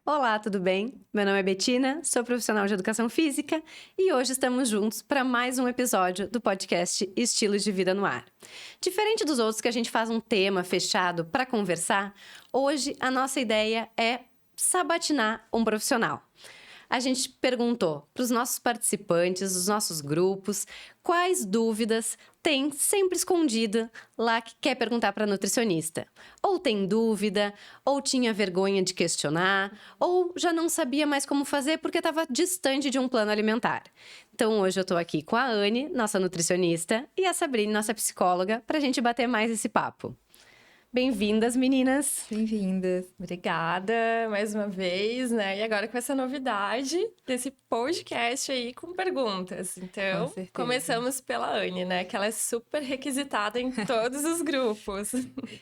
Olá, tudo bem? Meu nome é Betina, sou profissional de educação física e hoje estamos juntos para mais um episódio do podcast Estilos de Vida no Ar. Diferente dos outros que a gente faz um tema fechado para conversar, hoje a nossa ideia é sabatinar um profissional. A gente perguntou para os nossos participantes, dos nossos grupos, quais dúvidas tem sempre escondida lá que quer perguntar para a nutricionista. Ou tem dúvida, ou tinha vergonha de questionar, ou já não sabia mais como fazer porque estava distante de um plano alimentar. Então hoje eu estou aqui com a Anne, nossa nutricionista, e a Sabrine, nossa psicóloga, para a gente bater mais esse papo. Bem-vindas, meninas! Bem-vindas. Obrigada mais uma vez, né? E agora com essa novidade desse podcast aí com perguntas. Então, Com certeza. começamos pela Anne, né? Que ela é super requisitada em todos os grupos.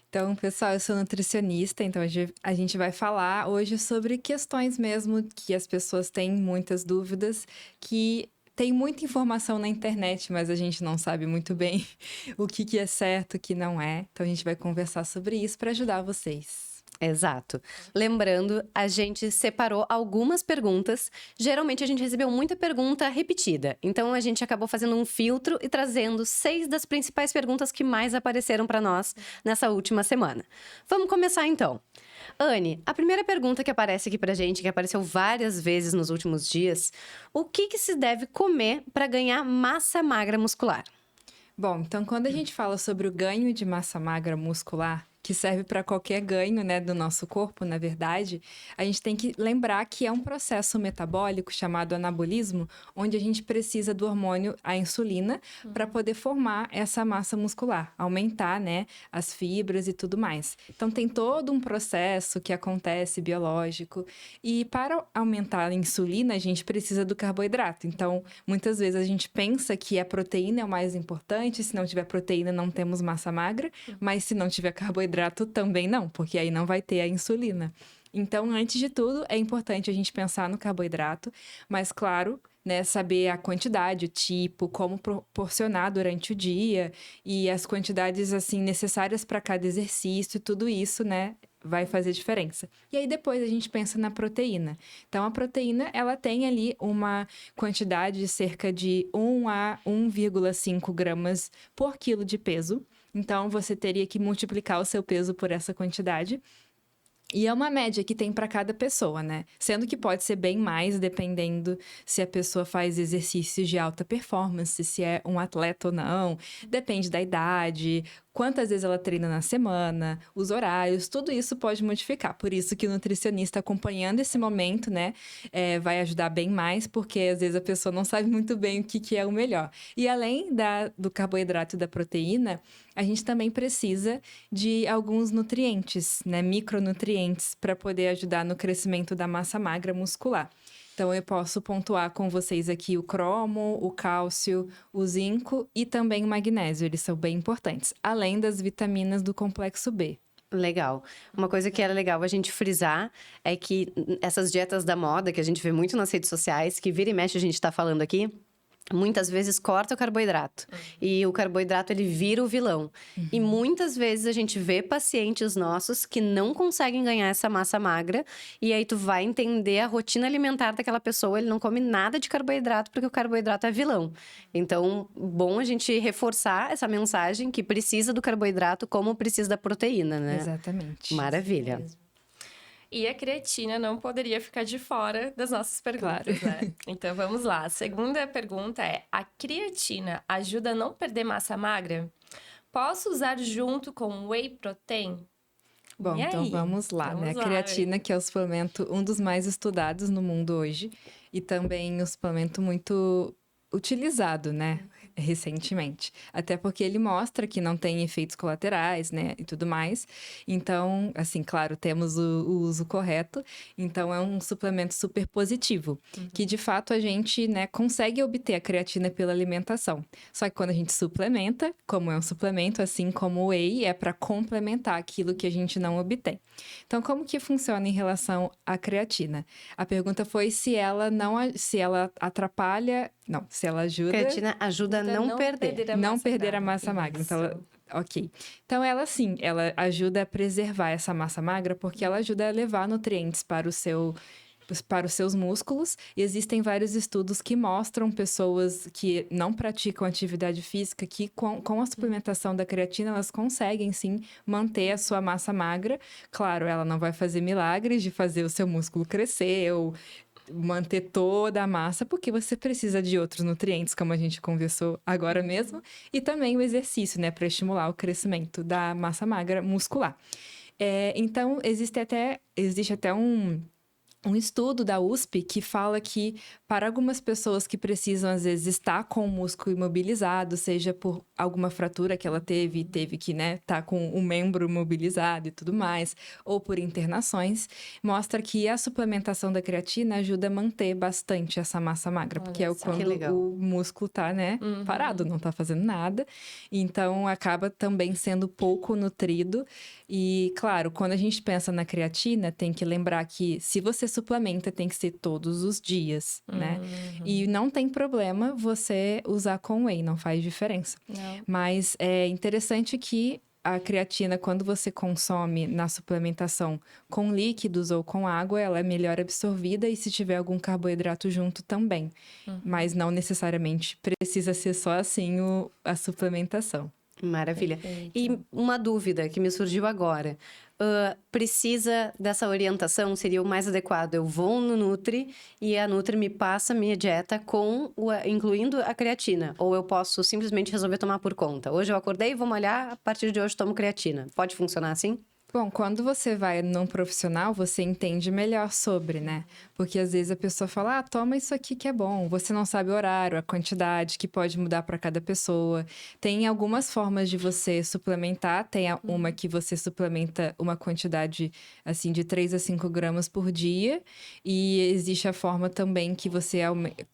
Então, pessoal, eu sou nutricionista, então a gente vai falar hoje sobre questões mesmo que as pessoas têm muitas dúvidas, que tem muita informação na internet, mas a gente não sabe muito bem o que é certo, o que não é. Então, a gente vai conversar sobre isso para ajudar vocês. Exato. Lembrando, a gente separou algumas perguntas. Geralmente, a gente recebeu muita pergunta repetida. Então, a gente acabou fazendo um filtro e trazendo 6 das principais perguntas que mais apareceram para nós nessa última semana. Vamos começar, então. Anne, a primeira pergunta que aparece aqui pra gente, que apareceu várias vezes nos últimos dias, o que se deve comer para ganhar massa magra muscular? Bom, então quando a gente fala sobre o ganho de massa magra muscular, que serve para qualquer ganho, né, do nosso corpo, na verdade, a gente tem que lembrar que é um processo metabólico chamado anabolismo, onde a gente precisa do hormônio, a insulina, para poder formar essa massa muscular, aumentar, né, as fibras e tudo mais. Então tem todo um processo que acontece biológico e para aumentar a insulina a gente precisa do carboidrato. Então, muitas vezes a gente pensa que a proteína é o mais importante, se não tiver proteína não temos massa magra, mas se não tiver carboidrato também não, porque aí não vai ter a insulina. Então, antes de tudo, é importante a gente pensar no carboidrato, mas claro, né, saber a quantidade, o tipo, como proporcionar durante o dia e as quantidades assim necessárias para cada exercício, tudo isso, né, vai fazer diferença. E aí depois a gente pensa na proteína. Então a proteína, ela tem ali uma quantidade de cerca de 1 a 1,5 gramas por quilo de peso. Então você teria que multiplicar o seu peso por essa quantidade. E é uma média que tem para cada pessoa, né? Sendo que pode ser bem mais, dependendo se a pessoa faz exercícios de alta performance, se é um atleta ou não. Depende da idade, quantas vezes ela treina na semana, os horários, tudo isso pode modificar. Por isso que o nutricionista acompanhando esse momento, né, vai ajudar bem mais, porque às vezes a pessoa não sabe muito bem o que é o melhor. E além do carboidrato e da proteína, a gente também precisa de alguns nutrientes, né, micronutrientes, para poder ajudar no crescimento da massa magra muscular. Então, eu posso pontuar com vocês aqui o cromo, o cálcio, o zinco e também o magnésio. Eles são bem importantes, além das vitaminas do complexo B. Legal. Uma coisa que era legal a gente frisar é que essas dietas da moda, que a gente vê muito nas redes sociais, que vira e mexe a gente tá falando aqui, muitas vezes corta o carboidrato. E o carboidrato, ele vira o vilão. E muitas vezes a gente vê pacientes nossos que não conseguem ganhar essa massa magra. E aí tu vai entender a rotina alimentar daquela pessoa. Ele não come nada de carboidrato porque o carboidrato é vilão. Então, bom a gente reforçar essa mensagem que precisa do carboidrato como precisa da proteína, né? Exatamente. Maravilha. Mesmo. E a creatina não poderia ficar de fora das nossas perguntas, Claro. né? Então, vamos lá. A segunda pergunta é: a creatina ajuda a não perder massa magra? Posso usar junto com whey protein? Bom, E então aí? vamos lá, né? A Vamos lá, creatina, que é o suplemento, um dos mais estudados no mundo hoje, e também um suplemento muito utilizado, né? Recentemente. Até porque ele mostra que não tem efeitos colaterais, né? E tudo mais. Então, assim, claro, temos o uso correto. Então, é um suplemento super positivo. Que, de fato, a gente, né, consegue obter a creatina pela alimentação. Só que quando a gente suplementa, como é um suplemento, assim como o whey, é para complementar aquilo que a gente não obtém. Então, como que funciona em relação à creatina? A pergunta foi se ela atrapalha... Não, se ela ajuda... Creatina ajuda não perder. Não perder a massa magra. Então, ok. Então, ela sim, ela ajuda a preservar essa massa magra, porque ela ajuda a levar nutrientes para os seus músculos. E existem vários estudos que mostram pessoas que não praticam atividade física que com a suplementação da creatina elas conseguem sim manter a sua massa magra. Claro, ela não vai fazer milagres de fazer o seu músculo crescer ou manter toda a massa, porque você precisa de outros nutrientes, como a gente conversou agora mesmo, e também o exercício, né, para estimular o crescimento da massa magra muscular. Então, existe até um estudo da USP que fala que para algumas pessoas que precisam, às vezes, estar com o músculo imobilizado, seja por alguma fratura que ela teve que, né, tá com o membro imobilizado e tudo mais, ou por internações, mostra que a suplementação da creatina ajuda a manter bastante essa massa magra, porque é quando o músculo tá, né, parado, não tá fazendo nada, então acaba também sendo pouco nutrido. E, claro, quando a gente pensa na creatina, tem que lembrar que se você suplementa, tem que ser todos os dias, né? E não tem problema você usar com whey, não faz diferença. Não. Mas é interessante que a creatina, quando você consome na suplementação com líquidos ou com água, ela é melhor absorvida e se tiver algum carboidrato junto também. Mas não necessariamente precisa ser só assim a suplementação. Maravilha. Perfeito. E uma dúvida que me surgiu agora. Precisa dessa orientação? Seria o mais adequado? Eu vou no Nutri e a Nutri me passa a minha dieta incluindo a creatina. Ou eu posso simplesmente resolver tomar por conta? Hoje eu acordei e vou malhar, a partir de hoje tomo creatina. Pode funcionar assim? Bom, quando você vai num profissional, você entende melhor sobre, né? Porque às vezes a pessoa fala, toma isso aqui que é bom. Você não sabe o horário, a quantidade, que pode mudar para cada pessoa. Tem algumas formas de você suplementar. Tem uma que você suplementa uma quantidade, assim, de 3 a 5 gramas por dia. E existe a forma também que você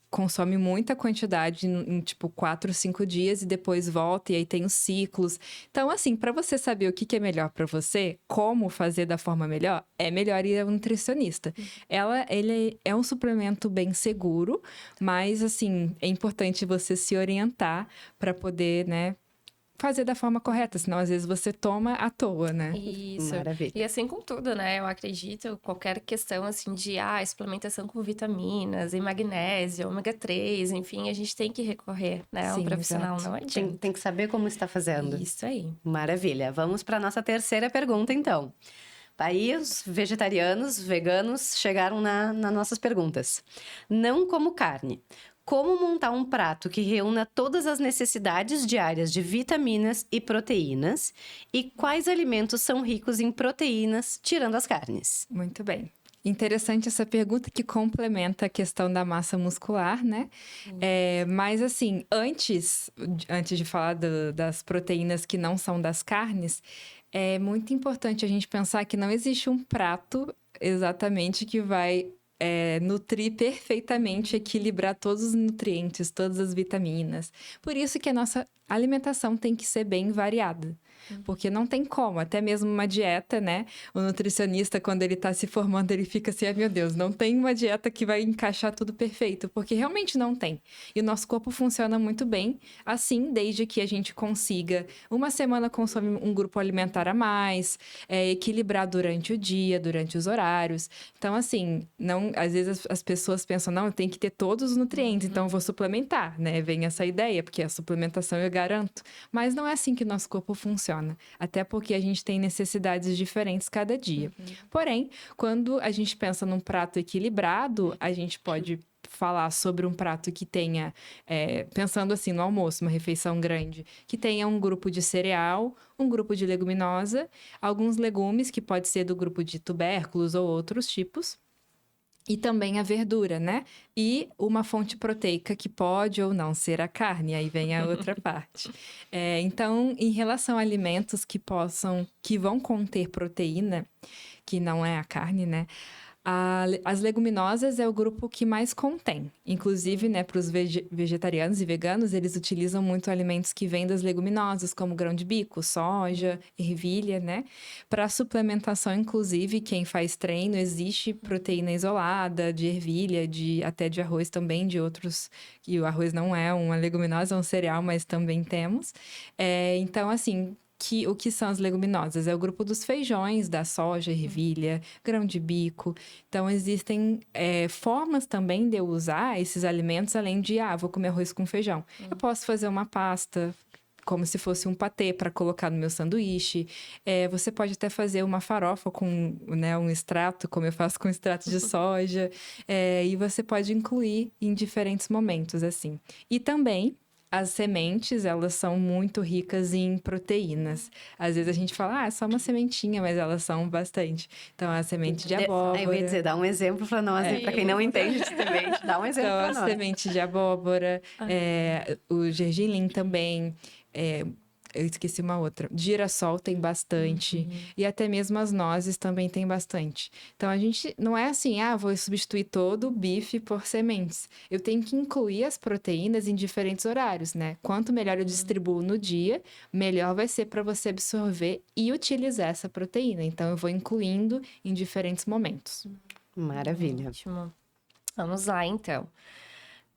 consome muita quantidade em, tipo, 4, 5 dias e depois volta. E aí tem os ciclos. Então, assim, para você saber o que é melhor para você, como fazer da forma melhor, é melhor ir ao nutricionista. Ele é um suplemento bem seguro, mas, assim, é importante você se orientar para poder, né, fazer da forma correta, senão às vezes você toma à toa, né? Isso. Maravilha. E assim com tudo, né? Eu acredito, qualquer questão assim de suplementação com vitaminas e magnésio, ômega 3, enfim, a gente tem que recorrer, né? A um Sim, profissional, exato. não adianta. Tem que saber como está fazendo. Isso aí. Maravilha. Vamos para nossa terceira pergunta, então. Aí os vegetarianos, veganos chegaram nas nossas perguntas. Não como carne. Como montar um prato que reúna todas as necessidades diárias de vitaminas e proteínas? E quais alimentos são ricos em proteínas, tirando as carnes? Muito bem. Interessante essa pergunta que complementa a questão da massa muscular, né? Mas assim, antes de falar das proteínas que não são das carnes, é muito importante a gente pensar que não existe um prato exatamente que vai nutrir perfeitamente, equilibrar todos os nutrientes, todas as vitaminas. Por isso que a nossa alimentação tem que ser bem variada. Porque não tem como, até mesmo uma dieta, né? O nutricionista, quando ele tá se formando, ele fica assim, meu Deus, não tem uma dieta que vai encaixar tudo perfeito, porque realmente não tem. E o nosso corpo funciona muito bem, assim, desde que a gente consiga, uma semana consome um grupo alimentar a mais, equilibrar durante o dia, durante os horários. Então, assim, às vezes as pessoas pensam, não, eu tenho que ter todos os nutrientes, então eu vou suplementar, né? Vem essa ideia, porque a suplementação eu garanto. Mas não é assim que o nosso corpo funciona. Até porque a gente tem necessidades diferentes cada dia. Porém, quando a gente pensa num prato equilibrado, a gente pode falar sobre um prato que tenha, pensando assim no almoço, uma refeição grande, que tenha um grupo de cereal, um grupo de leguminosa, alguns legumes, que pode ser do grupo de tubérculos ou outros tipos, e também a verdura, né? E uma fonte proteica que pode ou não ser a carne, aí vem a outra parte. Então, em relação a alimentos que vão conter proteína, que não é a carne, né? As leguminosas é o grupo que mais contém. Inclusive, né, para os vegetarianos e veganos, eles utilizam muito alimentos que vêm das leguminosas, como grão de bico, soja, ervilha, né? Para suplementação, inclusive, quem faz treino, existe proteína isolada de ervilha, até de arroz também, de outros... E o arroz não é uma leguminosa, é um cereal, mas também temos. Então, assim... o que são as leguminosas? É o grupo dos feijões, da soja, ervilha, grão de bico. Então, existem formas também de eu usar esses alimentos, além de, vou comer arroz com feijão. Eu posso fazer uma pasta, como se fosse um patê para colocar no meu sanduíche. Você pode até fazer uma farofa com, né, um extrato, como eu faço com extrato de soja. E você pode incluir em diferentes momentos, assim. E também... as sementes, elas são muito ricas em proteínas. Às vezes a gente fala, é só uma sementinha, mas elas são bastante. Então, a semente de abóbora... Eu ia dizer, dá um exemplo para nós, para quem não entende de semente, dá um exemplo para nós. Então, a semente de abóbora, o gergelim também... eu esqueci uma outra. Girassol tem bastante. E até mesmo as nozes também tem bastante. Então, a gente não é assim, vou substituir todo o bife por sementes. Eu tenho que incluir as proteínas em diferentes horários, né? Quanto melhor eu distribuo no dia, melhor vai ser para você absorver e utilizar essa proteína. Então, eu vou incluindo em diferentes momentos. Maravilha. Ótimo. Vamos lá, então.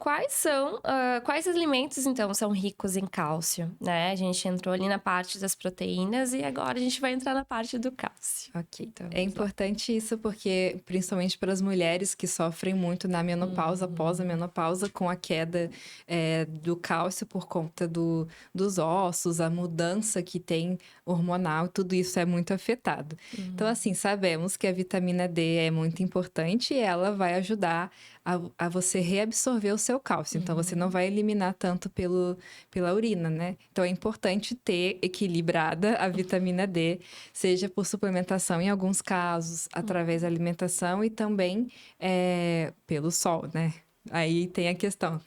Quais alimentos, então, são ricos em cálcio, né? A gente entrou ali na parte das proteínas e agora a gente vai entrar na parte do cálcio. Ok. Então, é importante isso porque, principalmente para as mulheres que sofrem muito na menopausa, após a menopausa, com a queda do cálcio por conta dos ossos, a mudança que tem hormonal, tudo isso é muito afetado. Então, assim, sabemos que a vitamina D é muito importante e ela vai ajudar a você reabsorver o seu cálcio. Então, você não vai eliminar tanto pela urina, né? Então, é importante ter equilibrada a vitamina D, seja por suplementação em alguns casos, através da alimentação e também pelo sol, né? Aí tem a questão,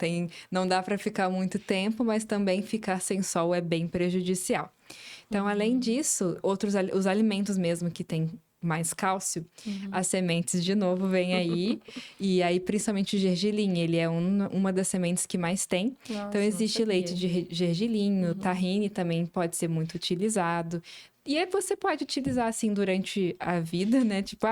não dá para ficar muito tempo, mas também ficar sem sol é bem prejudicial. Então, além disso, os alimentos mesmo que têm mais cálcio, as sementes de novo vêm aí, e aí principalmente o gergelim, ele é uma das sementes que mais tem. Nossa, então existe leite de gergelim, o tahine também pode ser muito utilizado. E aí você pode utilizar, assim, durante a vida, né? Tipo,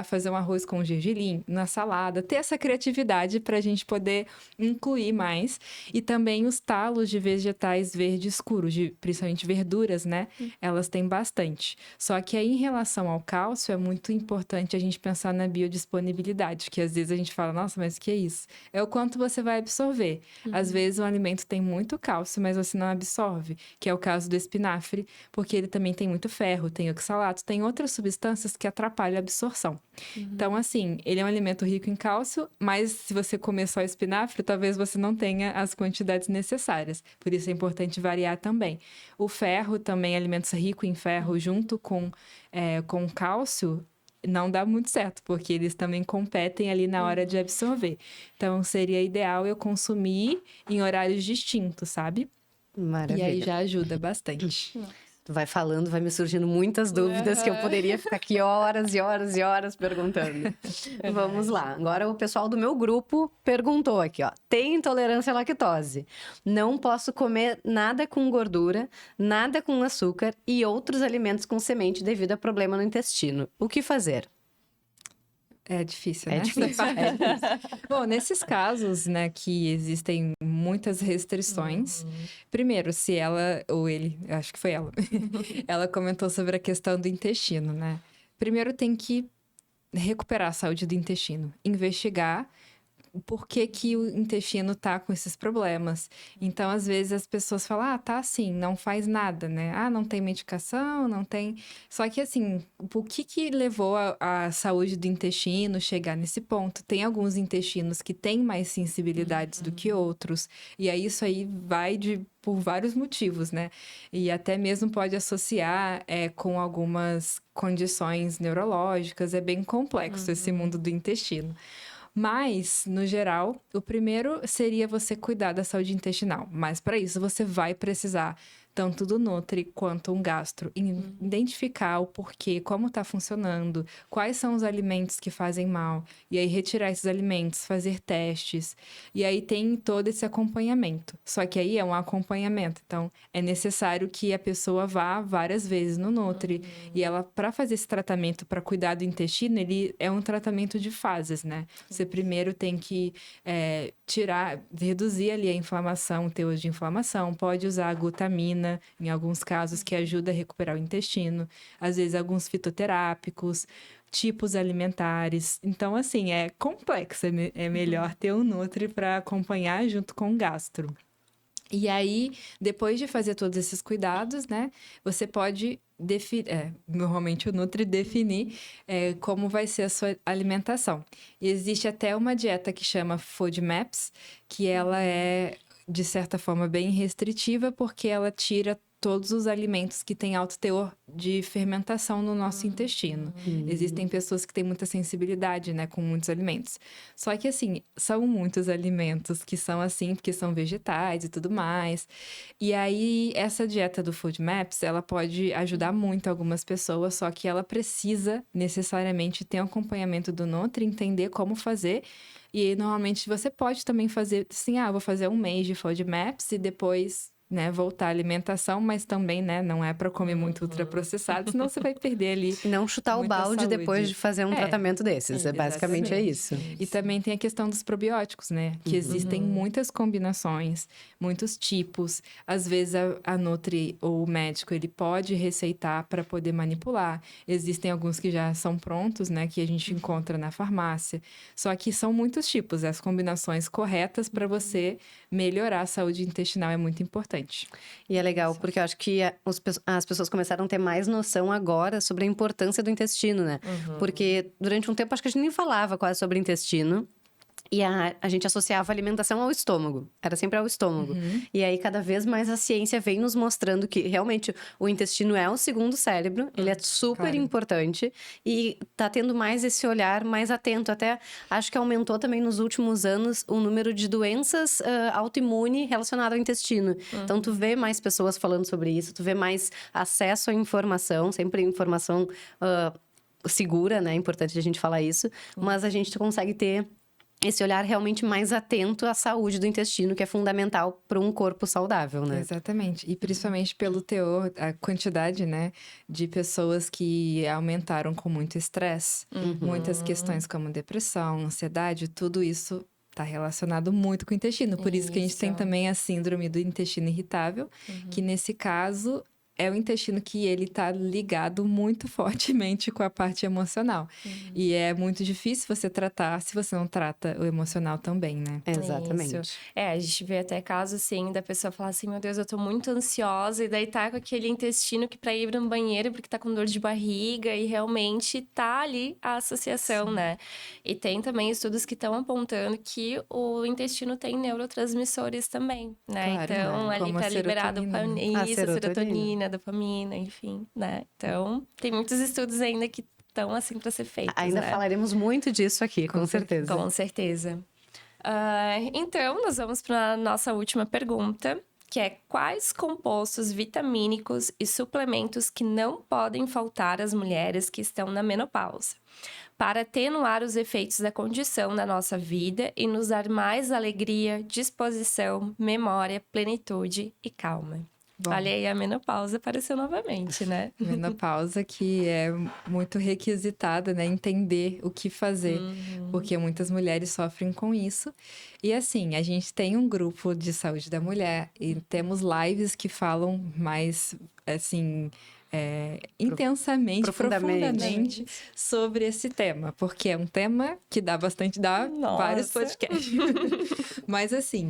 fazer um arroz com gergelim na salada. Ter essa criatividade pra gente poder incluir mais. E também os talos de vegetais verde escuro, principalmente verduras, né? Elas têm bastante. Só que aí, em relação ao cálcio, é muito importante a gente pensar na biodisponibilidade. Que às vezes a gente fala, nossa, mas que é isso? É o quanto você vai absorver. Às vezes um alimento tem muito cálcio, mas você não absorve. Que é o caso do espinafre, porque ele também tem muito ferro, tem oxalato, tem outras substâncias que atrapalham a absorção. Então, assim, ele é um alimento rico em cálcio, mas se você comer só espinafre, talvez você não tenha as quantidades necessárias. Por isso é importante variar também. O ferro também, alimentos ricos em ferro, junto com cálcio, não dá muito certo, porque eles também competem ali na hora de absorver. Então, seria ideal eu consumir em horários distintos, sabe? Maravilha. E aí já ajuda bastante. Tu vai falando, vai me surgindo muitas dúvidas que eu poderia ficar aqui horas e horas e horas perguntando. Vamos lá. Agora o pessoal do meu grupo perguntou aqui, ó. Tem intolerância à lactose. Não posso comer nada com gordura, nada com açúcar e outros alimentos com semente devido a problema no intestino. O que fazer? É difícil, né? É difícil. Bom, nesses casos, né, que existem muitas restrições, primeiro, se ela ou ele, eu acho que foi ela, ela comentou sobre a questão do intestino, né? Primeiro tem que recuperar a saúde do intestino, investigar por que o intestino tá com esses problemas. Então, às vezes, as pessoas falam, tá assim, não faz nada, né? Não tem medicação, não tem... Só que, assim, o que levou a saúde do intestino chegar nesse ponto? Tem alguns intestinos que têm mais sensibilidades do que outros. E aí, isso aí vai por vários motivos, né? E até mesmo pode associar com algumas condições neurológicas. É bem complexo esse mundo do intestino. Mas, no geral, o primeiro seria você cuidar da saúde intestinal. Mas, para isso, você vai precisar tanto do Nutri quanto um gastro, em identificar o porquê, como está funcionando, quais são os alimentos que fazem mal, e aí retirar esses alimentos, fazer testes, e aí tem todo esse acompanhamento. Só que aí é um acompanhamento, então é necessário que a pessoa vá várias vezes no Nutri, e ela, para fazer esse tratamento, para cuidar do intestino, ele é um tratamento de fases, né? Você primeiro tem que reduzir ali a inflamação, o teor de inflamação, pode usar a glutamina, em alguns casos, que ajuda a recuperar o intestino, às vezes alguns fitoterápicos, tipos alimentares. Então, assim, é complexo, é melhor ter um Nutri para acompanhar junto com o gastro. E aí, depois de fazer todos esses cuidados, né, você pode normalmente o Nutri definir como vai ser a sua alimentação. E existe até uma dieta que chama FODMAPs, que ela é, de certa forma, bem restritiva, porque ela tira todos os alimentos que têm alto teor de fermentação no nosso intestino. Existem pessoas que têm muita sensibilidade, né, com muitos alimentos. Só que, assim, são muitos alimentos que são assim, porque são vegetais e tudo mais. E aí, essa dieta do FODMAPs, ela pode ajudar muito algumas pessoas, só que ela precisa, necessariamente, ter um acompanhamento do Nutri, entender como fazer. E aí, normalmente, você pode também fazer, assim, vou fazer um mês de FODMAPs e depois, né, voltar à alimentação, mas também, né, não é para comer muito ultraprocessado, senão você vai perder ali. E não chutar o muita balde saúde. depois de fazer um tratamento desses. Basicamente é isso. E também tem a questão dos probióticos, né? Que existem muitas combinações, muitos tipos. Às vezes a Nutri ou o médico, ele pode receitar para poder manipular. Existem alguns que já são prontos, né? Que a gente encontra na farmácia. Só que são muitos tipos. As combinações corretas para você melhorar a saúde intestinal é muito importante. E é legal, porque eu acho que as pessoas começaram a ter mais noção agora sobre a importância do intestino, né? Porque durante um tempo, acho que a gente nem falava quase sobre intestino. E a gente associava a alimentação ao estômago. Era sempre ao estômago. E aí, cada vez mais a ciência vem nos mostrando que, realmente, o intestino é o segundo cérebro. Ele é super importante. E tá tendo mais esse olhar mais atento. Até, acho que aumentou também nos últimos anos o número de doenças autoimunes relacionadas ao intestino. Então, tu vê mais pessoas falando sobre isso. Tu vê mais acesso à informação. Sempre informação segura, né? É importante a gente falar isso. Mas a gente consegue ter esse olhar realmente mais atento à saúde do intestino, que é fundamental para um corpo saudável, né? Exatamente. E principalmente pelo teor, a quantidade, né, de pessoas que aumentaram com muito estresse. Muitas questões como depressão, ansiedade, tudo isso está relacionado muito com o intestino. Por isso que a gente tem também a síndrome do intestino irritável, que nesse caso é o intestino que ele tá ligado muito fortemente com a parte emocional. E é muito difícil você tratar se você não trata o emocional também, né? Exatamente. Isso. A gente vê até casos, assim, da pessoa falar assim, meu Deus, eu tô muito ansiosa, e daí tá com aquele intestino que pra ir no banheiro porque tá com dor de barriga, e realmente tá ali a associação, né? E tem também estudos que estão apontando que o intestino tem neurotransmissores também, né? Claro, Então, né? ali Como a tá liberado serotonina, a serotonina, dopamina, enfim, né? Então, tem muitos estudos ainda que estão assim para ser feitos. Ainda né? falaremos muito disso aqui, com certeza. Com certeza. Então, nós vamos para a nossa última pergunta, que é: quais compostos vitamínicos e suplementos que não podem faltar às mulheres que estão na menopausa, para atenuar os efeitos da condição na nossa vida e nos dar mais alegria, disposição, memória, plenitude e calma? Bom. Olha aí, a menopausa apareceu novamente, né? Menopausa que é muito requisitada, né? Entender o que fazer, porque muitas mulheres sofrem com isso. E assim, a gente tem um grupo de saúde da mulher e temos lives que falam mais, assim, intensamente, profundamente sobre esse tema, porque é um tema que dá vários podcasts. Mas assim,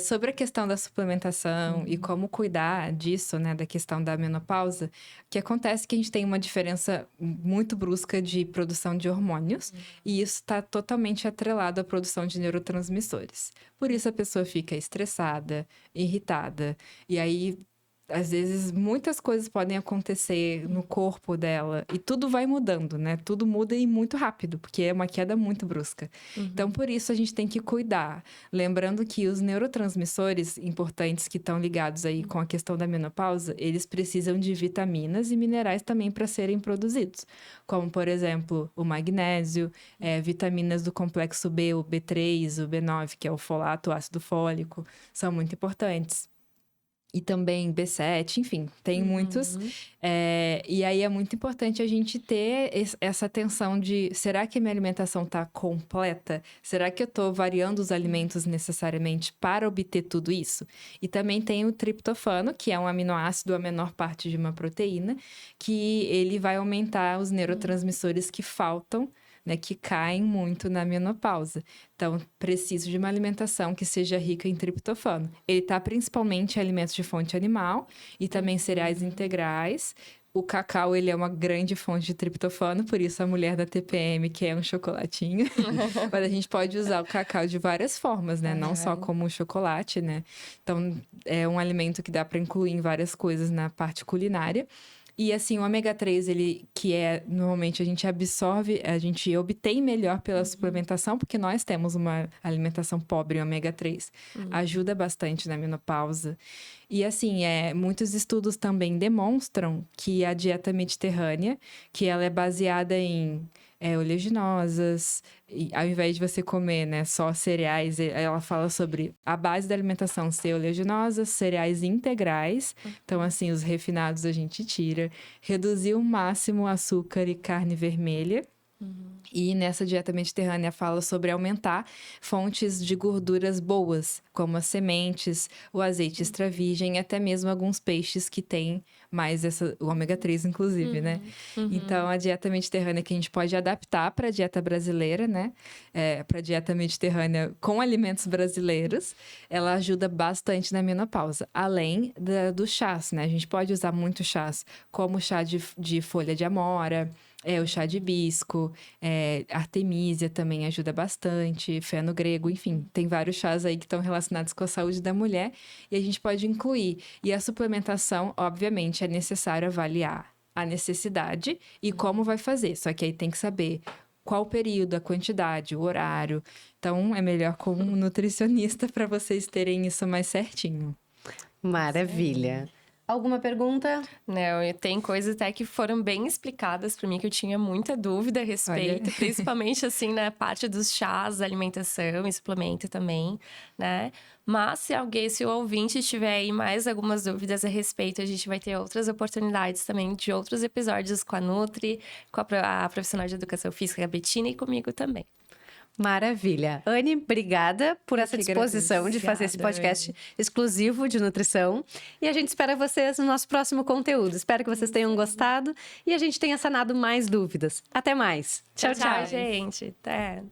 sobre a questão da suplementação e como cuidar disso, né, da questão da menopausa, que acontece que a gente tem uma diferença muito brusca de produção de hormônios e isso está totalmente atrelado à produção de neurotransmissores. Por isso a pessoa fica estressada, irritada, e aí Às vezes, muitas coisas podem acontecer no corpo dela e tudo vai mudando, né? Tudo muda e muito rápido, porque é uma queda muito brusca. Então, por isso, a gente tem que cuidar. Lembrando que os neurotransmissores importantes que estão ligados aí com a questão da menopausa, eles precisam de vitaminas e minerais também para serem produzidos. Como, por exemplo, o magnésio, vitaminas do complexo B, o B3, o B9, que é o folato, o ácido fólico, são muito importantes. E também B7, enfim, tem muitos. E aí é muito importante a gente ter essa atenção de, será que a minha alimentação está completa? Será que eu estou variando os alimentos necessariamente para obter tudo isso? E também tem o triptofano, que é um aminoácido, a menor parte de uma proteína, que ele vai aumentar os neurotransmissores que faltam, né, que caem muito na menopausa. Então, preciso de uma alimentação que seja rica em triptofano. Ele está principalmente em alimentos de fonte animal e também cereais integrais. O cacau, ele é uma grande fonte de triptofano, por isso a mulher da TPM quer um chocolatinho. Mas a gente pode usar o cacau de várias formas, né? Não só como chocolate, né? Então, é um alimento que dá para incluir em várias coisas na parte culinária. E assim, o ômega 3, ele que normalmente a gente absorve, a gente obtém melhor pela suplementação, porque nós temos uma alimentação pobre em ômega 3. Ajuda bastante na menopausa. E assim, muitos estudos também demonstram que a dieta mediterrânea, que ela é baseada em oleaginosas, e ao invés de você comer, né, só cereais, ela fala sobre a base da alimentação ser oleaginosas, cereais integrais, então assim, os refinados a gente tira, reduzir o máximo açúcar e carne vermelha. E nessa dieta mediterrânea fala sobre aumentar fontes de gorduras boas, como as sementes, o azeite extra virgem, até mesmo alguns peixes que têm mais o ômega 3, inclusive, né? Então, a dieta mediterrânea que a gente pode adaptar para a dieta brasileira, né? Para a dieta mediterrânea com alimentos brasileiros, ela ajuda bastante na menopausa. Além dos chás, né? A gente pode usar muito chás, como o chá de folha de amora, o chá de hibisco, artemisia também ajuda bastante, feno grego, enfim, tem vários chás aí que estão relacionados com a saúde da mulher e a gente pode incluir. E a suplementação, obviamente, é necessário avaliar a necessidade e como vai fazer, só que aí tem que saber qual o período, a quantidade, o horário. Então, é melhor com um nutricionista para vocês terem isso mais certinho. Maravilha. Alguma pergunta? Não, tem coisas até que foram bem explicadas para mim, que eu tinha muita dúvida a respeito, principalmente assim na parte dos chás, alimentação e suplemento também, né? Mas se o ouvinte tiver aí mais algumas dúvidas a respeito, a gente vai ter outras oportunidades também de outros episódios com a Nutri, com a profissional de educação física, a Bettina, e comigo também. Maravilha. Anne, obrigada por essa disposição de fazer esse podcast exclusivo de nutrição. E a gente espera vocês no nosso próximo conteúdo. Espero que vocês tenham gostado e a gente tenha sanado mais dúvidas. Até mais. Tchau, gente. Até.